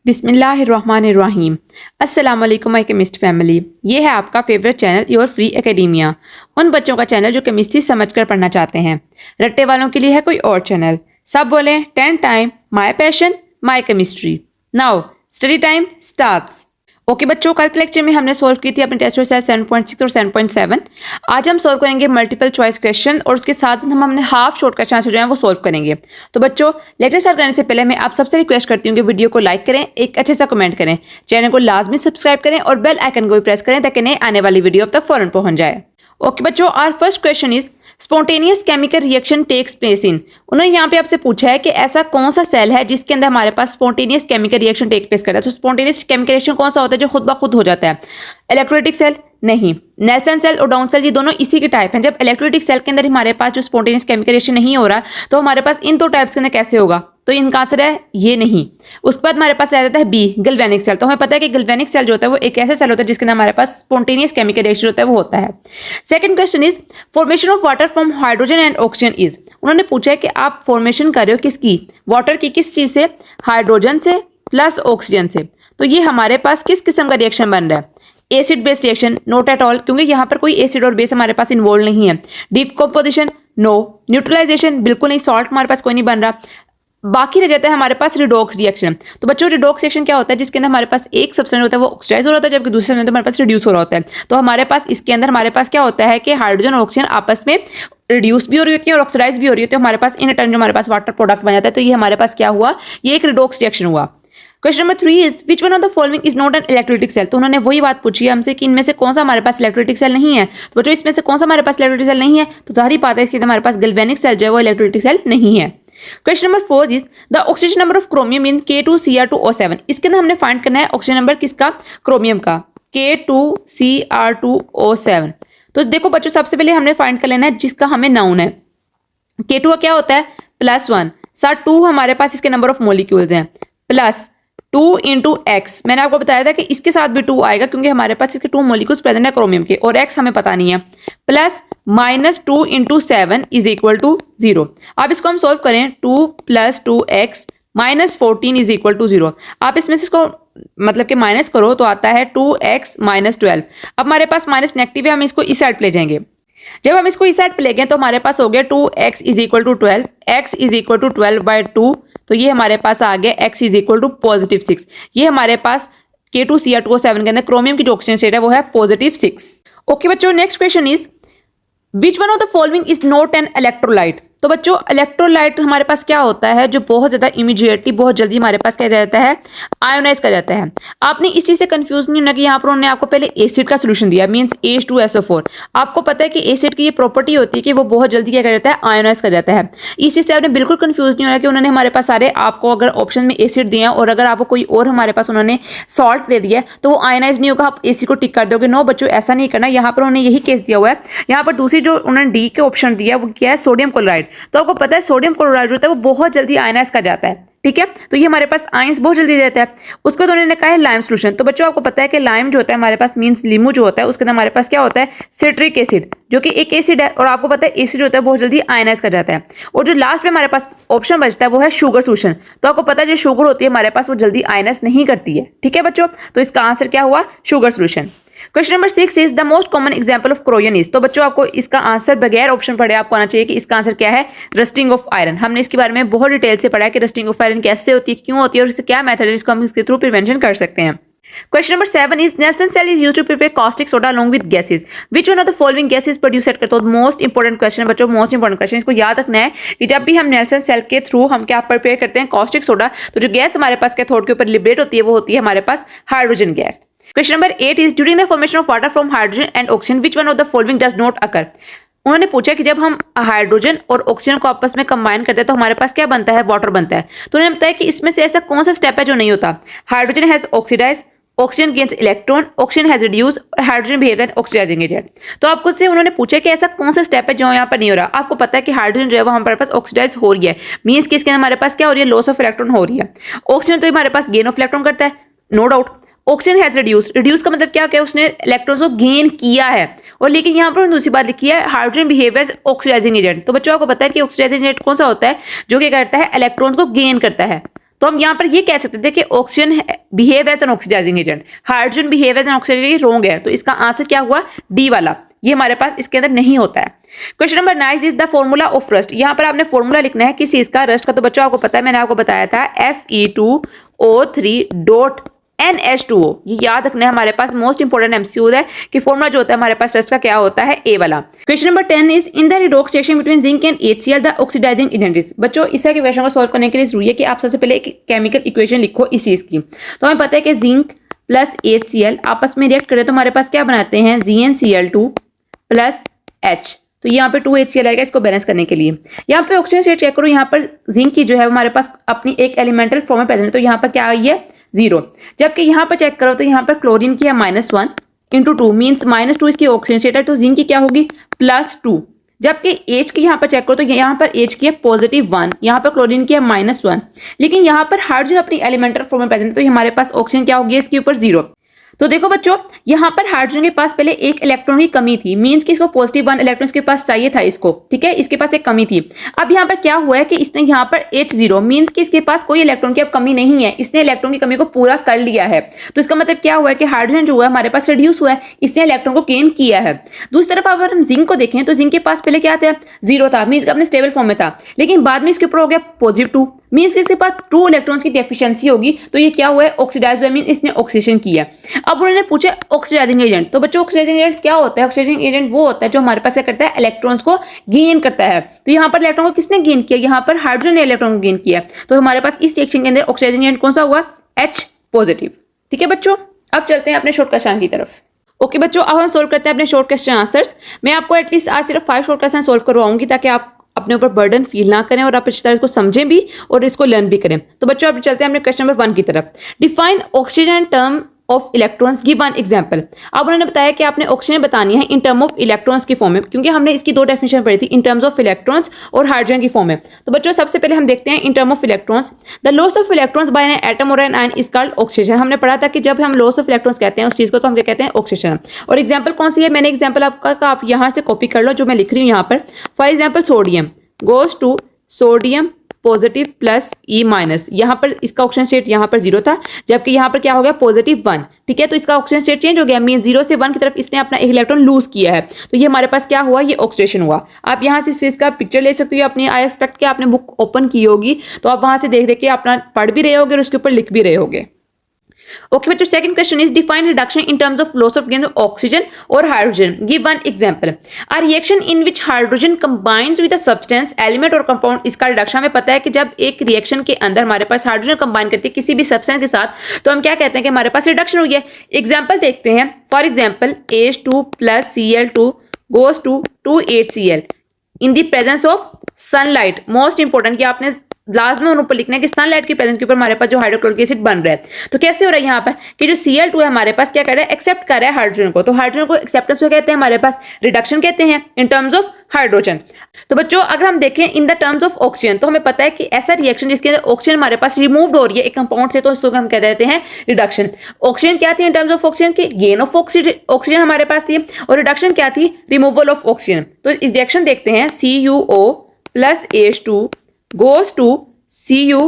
बिस्मिल्लाहिर्रहमानिर्रहीम। अस्सलाम वालेकुम माय केमिस्ट फैमिली। ये है आपका favourite channel your free academia. उन बच्चों का चैनल जो केमिस्ट्री समझकर पढ़ना चाहते हैं। रट्टे वालों के लिए है कोई और चैनल। सब बोलें 10 time my passion my chemistry. Now study time starts. Okay बच्चों, कल के लेक्चर में हमने सोल्व की थी अपने टेस्ट सेल 7.6 और 7.7। आज हम सोल्व करेंगे मल्टीपल चॉइस क्वेश्चन और उसके साथ हम अपने हाफ शॉर्ट क्वेश्चन आंसर जो है वो सोल्व करेंगे। तो बच्चों, लेक्चर स्टार्ट करने से पहले मैं आप सबसे रिक्वेस्ट करती हूँ कि वीडियो को लाइक करें, एक अच्छे सा कमेंट करें, चैनल को लाजमी सब्सक्राइब करें और बेल आइकन को भी प्रेस करें ताकि नए आने वाली वीडियो अब तक फौरन पहुंच जाए। ओके बच्चों, our first question is spontaneous chemical reaction takes place in. उन्होंने यहाँ पे आपसे पूछा है कि ऐसा कौन सा सेल है जिसके अंदर हमारे पास spontaneous chemical reaction take place करता है। तो स्पॉन्टेनियस केमिकल रिएक्शन कौन सा होता है जो खुद ब खुद हो जाता है? इलेक्ट्रोलाइटिक सेल नहीं, नेल्सन सेल और डाउन सेल ये दोनों इसी के टाइप हैं। जब इलेक्ट्रोलाइटिक सेल के अंदर हमारे पास जो स्पॉन्टेनियस केमिकल रिएक्शन नहीं हो रहा तो हमारे पास इन दो टाइप्स के अंदर कैसे होगा? तो इनका आंसर है ये नहीं। उसके बाद हमारे पास आ जाता है बी, गैल्वेनिक सेल। तो हमें पता है कि गैल्वेनिक सेल जो होता है वो एक ऐसा सेल होता है जिसके अंदर हमारे पास स्पॉन्टेनियस केमिकल रिएक्शन होता है वो होता है। Second question is formation of water from hydrogen and oxygen is. उन्होंने पूछा है कि आप फॉर्मेशन कर रहे हो किसकी? वाटर की। किस चीज से? हाइड्रोजन से प्लस ऑक्सीजन से। तो ये हमारे पास किस किस्म का रिएक्शन बन रहा है? Acid based reaction? Note at all, क्योंकि यहाँ पर कोई एसिड और बेस हमारे पास इन्वॉल्व नहीं है। डिकम्पोजिशन? नो। न्यूट्रलाइजेशन? बिल्कुल नहीं, सॉल्ट हमारे पास कोई नहीं बन रहा। बाकी रह जाता है हमारे पास रिडॉक्स रिएक्शन। तो बच्चों, रिडॉक्स रिएक्शन क्या होता है? जिसके अंदर हमारे पास एक सब्सटेंस होता है वो ऑक्सीडाइज हो रहा होता है जबकि दूसरे में हमारे पास रिड्यूस हो रहा होता है। तो हमारे पास इसके अंदर हमारे पास क्या होता है कि हाइड्रोजन और ऑक्सीजन आपस में रिड्यूस भी हो रही होती है और ऑक्सीडाइज भी हो रही होती है। हमारे पास इन रिटर्न जो हमारे पास वाटर प्रोडक्ट बन जाता है। तो ये हमारे पास क्या हुआ? ये एक रिडॉक्स रिएक्शन हुआ। Question number 3 is which one of the following is not an electrolytic cell. तो उन्होंने वही बात पूछी है हमसे कि इनमें से कौन सा हमारे पास इलेक्ट्रोलाइटिक सेल नहीं है। तो बच्चों, इसमें से कौन सा हमारे पास इलेक्ट्रोलाइटिक सेल नहीं है? तो जाहिर बात है इसके हमारे पास गैल्वेनिक सेल जो है वो इलेक्ट्रोलाइटिक सेल नहीं है। Question number 4 is the oxygen number of chromium in K2Cr2O7। इसके अंदर हमने फाइंड करना है ऑक्सीजन नंबर किसका? क्रोमियम का, K2Cr2O7। तो देखो बच्चों, सबसे पहले हमने फाइंड कर लेना है जिसका हमें नाउन है। K2 का क्या होता है? +1। सर 2 हमारे पास इसके नंबर ऑफ मॉलिक्यूल्स हैं, प्लस 2 इंटू एक्स। मैंने आपको बताया था कि इसके साथ भी 2 आएगा क्योंकि हमारे पास इसके 2 मॉलिक्यूल्स प्रेजेंट है क्रोमियम के और एक्स हमें पता नहीं है। Plus -2 into 7 is equal to 0। अब इसको हम सोल्व करें, 2 + 2x -14 इज इक्वल टू 0। आप इसमें से इसको मतलब कि माइनस करो तो आता है 2x - 12। अब हमारे पास माइनस नेगेटिव है, हम इसको इस साइड पे ले जाएंगे। जब हम इसको इस साइड पे ले गए तो हमारे पास हो गया 2x is equal to 12, x is equal to 12/2। तो ये हमारे पास आ गया x इज इक्वल टू +6। ये हमारे पास K2Cr2O7 के अंदर क्रोमियम की जो ऑक्सीजन स्टेट है वो है +6। ओके बच्चों, next question is which one of the following is not an electrolyte. तो बच्चों, इलेक्ट्रोलाइट हमारे पास क्या होता है जो बहुत ज्यादा इमीडिएटली बहुत जल्दी हमारे पास क्या जाता है? आयोनाइज कर जाता है। आपने इस चीज से कंफ्यूज नहीं होना कि यहाँ पर उन्होंने आपको पहले एसिड का सोल्यूशन दिया, मींस H2SO4। आपको पता है कि एसिड की ये प्रॉपर्टी होती है कि वो बहुत जल्दी क्या कर जाता है? आयोनाइज कर जाता है। इस चीज से आपने बिल्कुल कंफ्यूज नहीं होना कि उन्होंने हमारे पास सारे आपको अगर ऑप्शन में एसिड दिए हैं और अगर आपको कोई और हमारे पास उन्होंने सॉल्ट दे दिया तो वो आयोनाइज नहीं होगा, आप एसिड को टिक कर दोगे। नो बच्चों, ऐसा नहीं करना। यहाँ पर उन्होंने यही केस दिया हुआ है। यहाँ पर दूसरी जो उन्होंने डी के ऑप्शन दिया वो क्या है? Sodium chloride. तो आपको पता है सोडियम क्लोराइड होता है वो बहुत जल्दी आयनाइज कर जाता है, ठीक है? तो ये हमारे पास आयंस बहुत जल्दी देता है। उसके बाद उन्होंने कहा है लाइम सोल्यूशन। तो बच्चों, आपको पता है कि लाइम जो होता है हमारे पास मींस लीमू जो होता है उसके अंदर हमारे पास क्या होता है? सिट्रिक एसिड, जो कि एक एसिड है और आपको पता है एसिड होता है बहुत जल्दी आयनाइज कर जाता है। और जो लास्ट में हमारे पास ऑप्शन बचता है वो है शुगर सोल्यूशन। तो आपको पता है जो शुगर होती है हमारे पास वो जल्दी आयनाइज नहीं करती है, ठीक है बच्चों? तो इसका आंसर क्या हुआ? Sugar solution. Question number 6 is the most common example of क्रोयन इज। तो बच्चों, आपको इसका आंसर बगैर ऑप्शन पढ़े आपको आना चाहिए कि इसका आंसर क्या है? Rusting of iron. हमने इसके बारे में बहुत डिटेल से पढ़ा है कि रस्टिंग ऑफ आयरन कैसे होती है, क्यों होती है और इससे क्या मेथड है जिसको हम इसके थ्रू प्रिवेंशन कर सकते हैं। Question number 7 is Nelson cell is used to prepare caustic soda along with gases. Which one of the following gases produce करते हो? मोस्ट इंपोर्टेंट क्वेश्चन है बच्चों, मोस्ट इंपोर्टेंट क्वेश्चन। इसको याद रखना है कि जब भी हम नेल्सन सेल के थ्रू हम क्या प्रिपेयर करते हैं? Caustic soda. तो जो गैस हमारे पास कैथोड के ऊपर लिबरेट होती है वो होती है हमारे पास hydrogen gas. Question number 8 is during the formation of water from hydrogen and oxygen which one of the following does not occur. उन्होंने पूछा कि जब हम हाइड्रोजन और ऑक्सीजन को आपस में कंबाइन करते हैं तो हमारे पास क्या बनता है? वाटर बनता है। तो उन्होंने बताया कि इसमें से ऐसा कौन सा स्टेप है जो नहीं होता? Hydrogen has oxidise, oxygen gains electron, oxygen has reduce, hydrogen behave an oxidising agent. तो आपको से उन्होंने पूछा कि ऐसा कौन सा स्टेप है जो यहाँ पर नहीं हो रहा। आपको पता है कि हाइड्रोजन जो है वो हमारे पास ऑक्सीडाइज हो रही है, मींस कि इसके हमारे पास क्या हो रही है? लॉस ऑफ इलेक्ट्रॉन हो रही है। ऑक्सीजन तो हमारे पास गेन ऑफ इलेक्ट्रॉन करता है, no doubt. Oxygen has reduce, reduce का मतलब क्या है? उसने इलेक्ट्रॉन्स को गेन किया है। और लेकिन यहाँ पर दूसरी बात लिखी है hydrogen behave as oxidising agent. तो बच्चों, आपको पता है कि ऑक्सीडाइजिंग एजेंट कौन सा होता है? जो क्या करता है? इलेक्ट्रॉन को गेन करता है। तो हम यहाँ पर ये कह सकते थे कि oxygen behave as an oxidising agent, hydrogen behave as an oxidising agent, wrong है। तो इसका आंसर क्या हुआ, डी वाला, ये हमारे पास इसके अंदर नहीं होता है। Question number 9 is the formula of rust. यहाँ पर आपने फॉर्मूला लिखना है किस चीज का, रस्ट का। तो बच्चों आपको पता है, मैंने आपको बताया था Fe2O3.NH2O। ये याद रखना है, हमारे पास मोस्ट इंपोर्टेंट एमसीक्यू है कि फॉर्मूला जो होता है हमारे पास रस्ट का क्या होता है, ए वाला। Question number 10 is in the redox reaction between zinc and HCl the oxidising agent is. बच्चों इस तरह के क्वेश्चन को सॉल्व करने के लिए जरूरी है कि आप सबसे पहले एक केमिकल इक्वेशन लिखो इस चीज की। तो हमें पता है कि जिंक प्लस HCl आपस में रिएक्ट करें तो हमारे पास क्या बनाते हैं, ZnCl2 प्लस H। तो यहाँ पे 2HCl आएगा इसको बैलेंस करने के लिए। यहाँ पे ऑक्सीजन स्टेट चेक करो, यहाँ पर जिंक की जो है हमारे पास अपनी एक एलिमेंटल फॉर्म में प्रेजेंट है, तो यहाँ पर क्या आई है 0। जबकि यहाँ पर चेक करो तो यहाँ पर क्लोरीन की है -1 इंटू 2 मीन्स -2 इसकी ऑक्सीजन स्टेट है, तो जिंक की क्या होगी +2। जबकि H की यहाँ पर चेक करो तो यहाँ पर H की है +1, यहाँ पर क्लोरीन की है -1, लेकिन यहाँ पर हाइड्रोजन अपनी एलिमेंटल फॉर्म में प्रेजेंट है, तो हमारे पास ऑक्सीजन क्या होगी इसके ऊपर 0। तो देखो बच्चों यहाँ पर हाइड्रोजन के पास पहले एक इलेक्ट्रॉन की कमी थी, मींस कि इसको +1 इलेक्ट्रॉन इसके पास चाहिए था इसको, ठीक है, इसके पास एक कमी थी। अब यहाँ पर क्या हुआ है कि इसने यहाँ पर H0 मींस कि इसके पास कोई इलेक्ट्रॉन की अब कमी नहीं है, इसने इलेक्ट्रॉन की कमी को पूरा कर लिया है। तो इसका मतलब क्या हुआ है कि हाइड्रोजन जो है हमारे पास रिड्यूस हुआ है, इसने इलेक्ट्रॉन को गेन किया है। दूसरी तरफ अगर हम जिंक को देखें तो जिंक के पास पहले क्या था, 0 था, मींस अपने स्टेबल फॉर्म में था, लेकिन बाद में इसके ऊपर हो गया +2 मींस इसके पास 2 इलेक्ट्रॉन्स की डेफिशिएंसी होगी, तो ये क्या हुआ है, ऑक्सीडाइज हुआ, मींस इसने ऑक्सीडेशन किया। अब उन्होंने पूछा ऑक्सीडाइजिंग एजेंट। तो बच्चों ऑक्सीडाइजिंग एजेंट क्या होता है, ऑक्सीडाइजिंग एजेंट वो होता है जो हमारे पास क्या करता है, इलेक्ट्रॉन्स को गेन करता है। तो यहाँ पर इलेक्ट्रॉन को किसने गेन किया, यहाँ पर हाइड्रोजन ने इलेक्ट्रॉन को गेन किया, तो हमारे पास इस रिएक्शन के अंदर ऑक्सीडाइजिंग एजेंट कौन सा हुआ, H पॉजिटिव। ठीक है बच्चों, अब चलते हैं अपने शॉर्ट क्वेश्चन की तरफ। ओके बच्चों, अब हम सोल्व करते हैं अपने शॉर्ट क्वेश्चन आंसर्स। मैं आपको एटलीस्ट आज सिर्फ 5 शॉर्ट क्वेश्चन सोल्व करवाऊंगी ताकि आप अपने ऊपर बर्डन फील ना करें और आप इस तरह इसको समझें भी और इसको लर्न भी करें। तो बच्चों अब चलते हैं अपने क्वेश्चन नंबर 1 की तरफ। Define oxygen term of electrons, give one example. अब उन्होंने बताया कि आपने ऑक्सीजन बतानी है इन टर्म ऑफ इलेक्ट्रॉन्स की फॉर्म में, क्योंकि हमने इसकी 2 डेफिनेशन पढ़ी थी, इन टर्म्स ऑफ इलेक्ट्रॉन्स और हाइड्रोजन की फॉर्म में। तो बच्चों सबसे पहले हम देखते हैं in term of electrons. The loss of electrons by an atom और an ion is called oxygen. हमने पढ़ा था कि जब हम लॉस ऑफ इलेक्ट्रॉन्स कहते हैं उस चीज को तो हम क्या कहते हैं, ऑक्सीजन। और एग्जाम्पल कौन सी है, मैंने एग्जाम्पल आपका आप यहाँ से कॉपी कर लो जो मैं लिख रही हूँ यहाँ पर। For example sodium goes to sodium positive plus E-, यहाँ पर इसका ऑक्सीजन स्टेट यहाँ पर 0 था, जबकि यहाँ पर क्या हो गया +1। ठीक है, तो इसका ऑक्सीजन स्टेट चेंज हो गया, मीन 0 से 1 की तरफ इसने अपना एक इलेक्ट्रॉन लूज किया है। तो ये हमारे पास क्या हुआ, ये ऑक्सीडेशन हुआ। आप यहाँ से इसका पिक्चर ले सकते हो अपनी, आई एक्सपेक्ट कि आपने बुक ओपन की होगी, तो आप वहां से देख देख के अपना पढ़ भी रहे होगे और उसके ऊपर लिख भी रहे होगे। ओके बच्चों, second question is define reduction in terms of loss of gain of oxygen और hydrogen, give one example. A reaction in which hydrogen combines with a substance element और कंपाउंड, इसका रिडक्शन हमें पता है कि जब एक रिएक्शन के अंदर हमारे पास हाइड्रोजन कंबाइन करती है किसी भी सब्सटेंस के साथ, तो हम क्या कहते हैं कि हमारे पास रिडक्शन हुई है। एग्जाम्पल देखते हैं, for example H2 plus Cl2 goes to 2HCl in the presence of sunlight. Most important कि आपने लास्ट में ऊपर लिखना है कि सनलाइट की प्रेजेंस के ऊपर हमारे पास जो हाइड्रोक्लोरिक एसिड बन रहा है। तो कैसे हो रहा है यहाँ पर कि जो Cl2 है हमारे पास क्या कर रहा है, एक्सेप्ट कर रहा है हाइड्रोजन को। तो हाइड्रोजन को एक्सेप्टेंस को कहते हैं हमारे पास रिडक्शन कहते हैं इन टर्म्स ऑफ हाइड्रोजन। तो बच्चों अगर हम देखें in the terms of oxygen, तो हमें पता है कि ऐसा रिएक्शन जिसके अंदर ऑक्सीजन हमारे पास रिमूव्ड हो रही है एक कंपाउंड से, तो इसको हम कह देते हैं रिडक्शन। ऑक्सीजन क्या थी इन टर्म्स ऑफ ऑक्सीजन की, गेन ऑफ ऑक्सीजन हमारे पास थी, और रिडक्शन क्या थी, रिमूवल ऑफ ऑक्सीजन। तो इस रिएक्शन देखते हैं, CuO plus H2 goes to Cu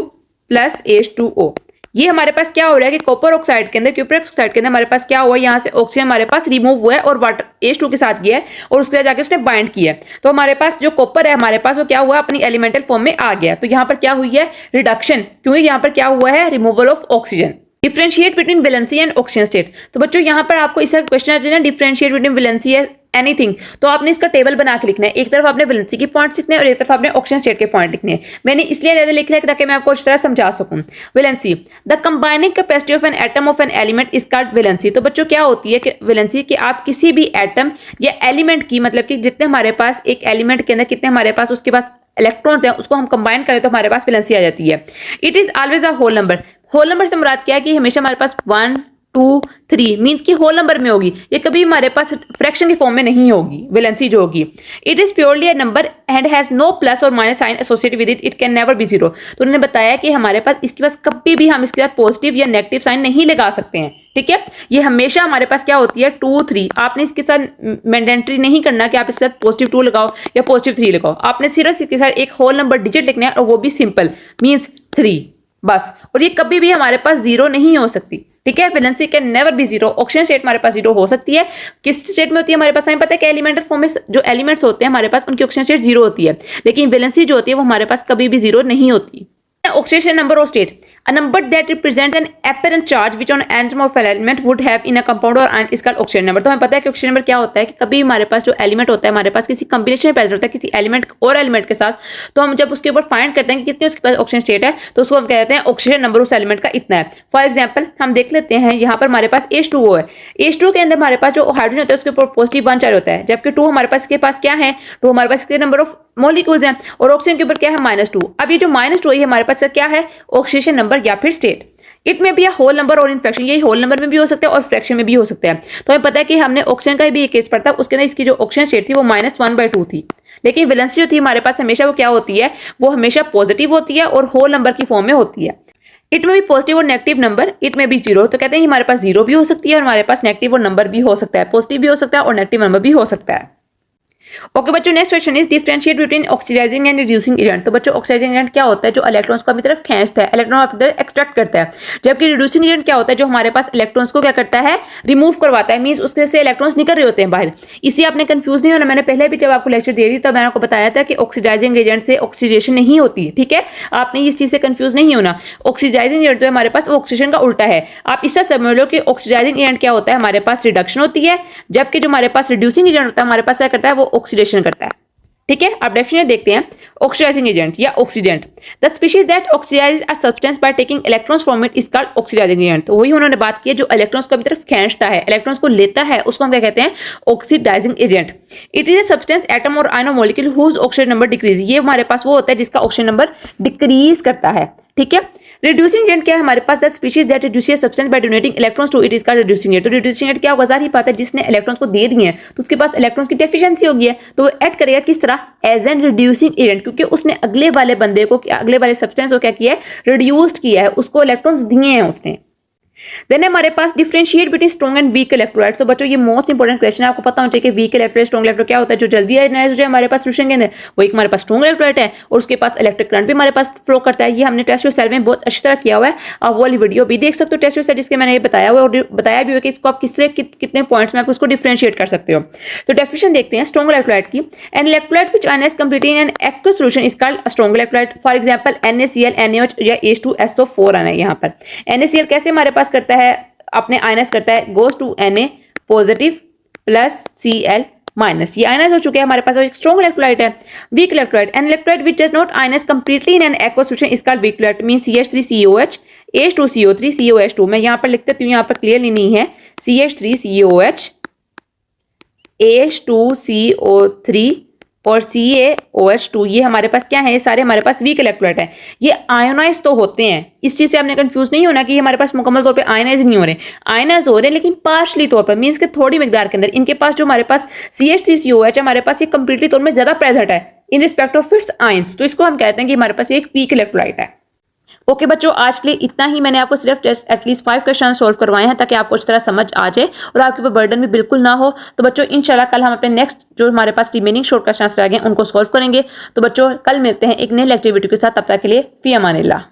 plus H2O। ये हमारे पास क्या हो रहा है कि कॉपर ऑक्साइड के अंदर, क्यूपर ऑक्साइड के अंदर हमारे पास क्या हुआ है, यहाँ से ऑक्सीजन हमारे पास रिमूव हुआ है और वाटर H2 के साथ गया है और उसके साथ जाके उसने बाइंड किया है। तो हमारे पास जो कॉपर है हमारे पास वो क्या हुआ, अपनी एलिमेंटल फॉर्म में आ गया। तो यहाँ पर क्या हुई है, रिडक्शन, क्योंकि यहाँ पर क्या हुआ है, removal of oxygen. Differentiate between valency and oxygen state. तो बच्चों यहाँ पर आपको इसका क्वेश्चन आ जाए ना, डिफरेंशिएट बिटवीन वैलेंसी एनीथिंग, तो आपने इसका टेबल बना के लिखना है। एक तरफ आपने वैलेंसी के पॉइंट्स लिखने हैं और एक तरफ आपने ऑक्सीजन स्टेट के पॉइंट लिखने हैं। मैंने इसलिए ऐसे लिख लिया ताकि मैं आपको इस तरह समझा सकूं। Valency, the combining capacity of an atom of an element is called valency. तो बच्चों क्या होती है कि वैलेंसी कि आप किसी भी एटम या एलिमेंट की, मतलब कि जितने हमारे पास एक एलिमेंट के अंदर कितने हमारे पास उसके पास इलेक्ट्रॉन्स हैं उसको हम कंबाइन करें तो हमारे पास वैलेंसी आ जाती है। It is always a whole number. Whole number से मुराद क्या है कि हमेशा हमारे पास 1 2 3 मीन्स की होल नंबर में होगी, ये कभी हमारे पास फ्रैक्शन की फॉर्म में नहीं होगी वैलेंसी जो होगी। It is purely a number and has no plus और minus sign associated with it, it can never be 0। तो उन्होंने बताया कि हमारे पास इसके पास कभी भी हम इसके साथ पॉजिटिव या नेगेटिव साइन नहीं लगा सकते हैं। ठीक है, ये हमेशा हमारे पास क्या होती है 2 3। आपने इसके साथ मैंडेटरी नहीं करना कि आप इसके साथ +2 लगाओ या +3 लगाओ, आपने सिर्फ इसके साथ एक होल नंबर डिजिट लिखना है और वो भी सिंपल मीन्स 3। बस, और ये कभी भी हमारे पास जीरो नहीं हो सकती, ठीक है। Valency can never B zero. Oxygen state हमारे पास जीरो हो सकती है, किस स्टेट में होती है हमारे पास, हमें पता है कि एलिमेंटल फॉर्म में जो एलिमेंट्स होते हैं हमारे पास उनकी ऑक्सीजन स्टेट जीरो होती है, लेकिन वैलेंसी जो होती है वो हमारे पास कभी भी जीरो नहीं होती। Oxidation number of state, a number that represents an apparent charge which on atom of an element would have in a compound or ion is called oxidation number। तो हमें पता है कि oxidation number क्या होता है कि कभी हमारे पास जो एलिमेंट होता है हमारे पास किसी कॉम्बिनेशन में प्रेजेंट होता है किसी एलिमेंट और एलिमेंट के साथ, तो हम जब उसके ऊपर फाइंड करते हैं कि कितनी उसके पास ऑक्सीजन स्टेट है तो उसको हम कहते हैं ऑक्सीजन नंबर उस एलिमेंट का इतना है। फॉर एग्जाम्पल हम देख लेते हैं यहाँ पर हमारे पास H2O है, H2O के अंदर हमारे पास जो हाइड्रोजन होता है उसके ऊपर पॉजिटिव वन चार्ज होता है, जबकि 2 हमारे पास इसके पास क्या है, 2 हमारे पास इसके नंबर ऑफ मॉलिक्यूल्स हैं, और ऑक्सीजन के ऊपर क्या है -2। अब ये जो -2 है हमारे पास क्या है, ऑक्सीडेशन नंबर या फिर स्टेट। इट में भी होल नंबर और इन फ्रैक्शन, ये होल नंबर में भी हो सकता है और फ्रैक्शन में भी हो सकता है। तो हमें पता है कि हमने ऑक्सीजन का भी एक केस पढ़ा था, उसके अंदर इसकी जो ऑक्सीजन स्टेट थी वो -1/2 थी, लेकिन वैलेंसी जो थी हमारे पास हमेशा वो क्या होती है, वो हमेशा पॉजिटिव होती है और होल नंबर की फॉर्म में होती है। इट में भी पॉजिटिव और नेगेटिव नंबर, इट में भी जीरो, तो कहते हैं हमारे पास जीरो भी हो सकती है और हमारे पास नेगेटिव और नंबर भी हो सकता है, पॉजिटिव भी हो सकता है और नेगेटिव नंबर भी हो सकता है। ओके बच्चों, next question is differentiate between oxidising and reducing agent. तो बच्चों ऑक्सीडाइजिंग एजेंट क्या होता है, जो इलेक्ट्रॉन्स को अपनी तरफ खींचता है, इलेक्ट्रॉन अपनी तरफ एक्सट्रैक्ट करता है, जबकि रिड्यूसिंग एजेंट क्या होता है, जो हमारे पास इलेक्ट्रॉन्स को क्या करता है, रिमूव करवाता है, मींस उसके से इलेक्ट्रॉन्स निकल रहे होते हैं बाहर। इसी आपने कंफ्यूज नहीं होना, मैंने पहले भी जब आपको लेक्चर दे रही थी तब मैंने आपको बताया था कि ऑक्सीडाइजिंग एजेंट से ऑक्सीडेशन नहीं होती, ठीक है, आपने इस चीज से कंफ्यूज नहीं होना। ऑक्सीडाइजिंग एजेंट जो है हमारे पास वो ऑक्सीडेशन का उल्टा है। आप इससे समझ लो कि ऑक्सीडाइजिंग एजेंट क्या होता है, हमारे पास रिडक्शन होती है, जबकि जो हमारे पास रिड्यूसिंग एजेंट होता है हमारे पास क्या करता है, वो ऑक्सीडेशन करता है, ठीक है। अब डेफिनेशन देखते हैं, ऑक्सीडाइजिंग एजेंट या oxidant, the species that oxidise a substance by taking electrons from it is called oxidising agent. तो वही उन्होंने बात की है, जो इलेक्ट्रॉन्स को अपनी तरफ खींचता है, इलेक्ट्रॉन्स को लेता है, उसको हम क्या कहते हैं, oxidising agent. It is a substance atom और ion molecule whose oxygen number decreases, ये हमारे पास वो होता है जिसका ऑक्सीजन नंबर डिक्रीज करता है, ठीक है। रिड्यूसिंग एजेंट क्या है हमारे पास, the species that reduce substance by donating electrons to it is called reducing agent. तो रिड्यूसिंग एजेंट क्या होगा, जाहिर ही बात है जिसने इलेक्ट्रॉन्स को दे दिए हैं तो उसके पास इलेक्ट्रॉन्स की डेफिशिएंसी होगी है, तो वो ऐड करेगा किस तरह, एज एन रिड्यूसिंग एजेंट, क्योंकि उसने अगले वाले बंदे को, अगले वाले सब्सटेंस को क्या किया है, रिड्यूस्ड किया है, उसको इलेक्ट्रॉन्स दिए हैं उसने। देन हमारे पास differentiate between strong and weak electrolytes. तो बच्चों ये मोस्ट इंपॉर्टेंट क्वेश्चन है, आपको पता होना चाहिए कि वीक इलेक्ट्रोलाइट स्ट्रॉन्ग इलेक्ट्रोलाइट क्या होता है। जो जल्दी आयनाइज हो जाए हमारे पास सोल्यूशन के अंदर वो एक हमारे पास स्ट्रॉन्ग इलेक्ट्रोलाइट है और उसके पास इलेक्ट्रिक करंट भी हमारे पास फ्लो करता है। ये हमने टेस्ट ट्यूब सेल में बहुत अच्छी तरह किया हुआ है, आप वो वाली वीडियो भी देख सकते हो टेस्ट ट्यूब सेल, जिसके मैंने ये बताया हुआ है और बताया भी हुआ कि इसको आप किससे कितने पॉइंट्स में आप उसको डिफरेंशिएट कर सकते हो। तो डेफिनेशन देखते हैं स्ट्रॉन्ग इलेक्ट्रोलाइट की, an electrolyte which ionise completely in an aqueous solution is called strong electrolyte. For example NaCl, NaOH या H2SO4 आना है यहाँ पर। NaCl कैसे हमारे पास करता है, अपने आयनाइज करता है, goes to Na positive plus Cl minus, ये आयनाइज हो चुके हैं हमारे पास, एक स्ट्रॉन्ग इलेक्ट्रोलाइट है। Weak electrolyte, an electrolyte which does not ionise completely in an aqueous solution is called weak electrolyte, means CH3COH H2CO3 COH2। मैं यहाँ पर लिख देती हूँ, यहाँ पर क्लियरली नहीं है, CH3COH H2CO3 और CaOH2, ये हमारे पास क्या है, ये सारे हमारे पास वीक इलेक्ट्रोलाइट है। ये आयोनाइज तो होते हैं, इस चीज से आपने कंफ्यूज नहीं होना कि हमारे पास मुकम्मल तौर पे आयनाइज नहीं हो रहे, आयनाइज हो रहे हैं लेकिन पार्शली तौर पर, मींस के थोड़ी मिकदार के अंदर। इनके पास जो हमारे पास CH3COH है हमारे पास ये कंप्लीटली तौर में ज्यादा प्रेजेंट है in respect of its ions, तो इसको हम कहते हैं कि हमारे पास एक वीक इलेक्ट्रोलाइट है। ओके बच्चों, आज के लिए इतना ही। मैंने आपको सिर्फ एटलीस्ट 5 क्वेश्चन सॉल्व करवाए हैं ताकि आपको अच्छी तरह समझ आ जाए और आपके ऊपर बर्डन भी बिल्कुल ना हो। तो बच्चों इंशाल्लाह कल हम अपने नेक्स्ट जो हमारे पास रिमेनिंग शॉर्ट क्वेश्चन रह गए उनको सॉल्व करेंगे। तो बच्चों कल मिलते हैं एक नई एक्टिविटी के साथ, तब तक के लिए फी अमानिल्लाह।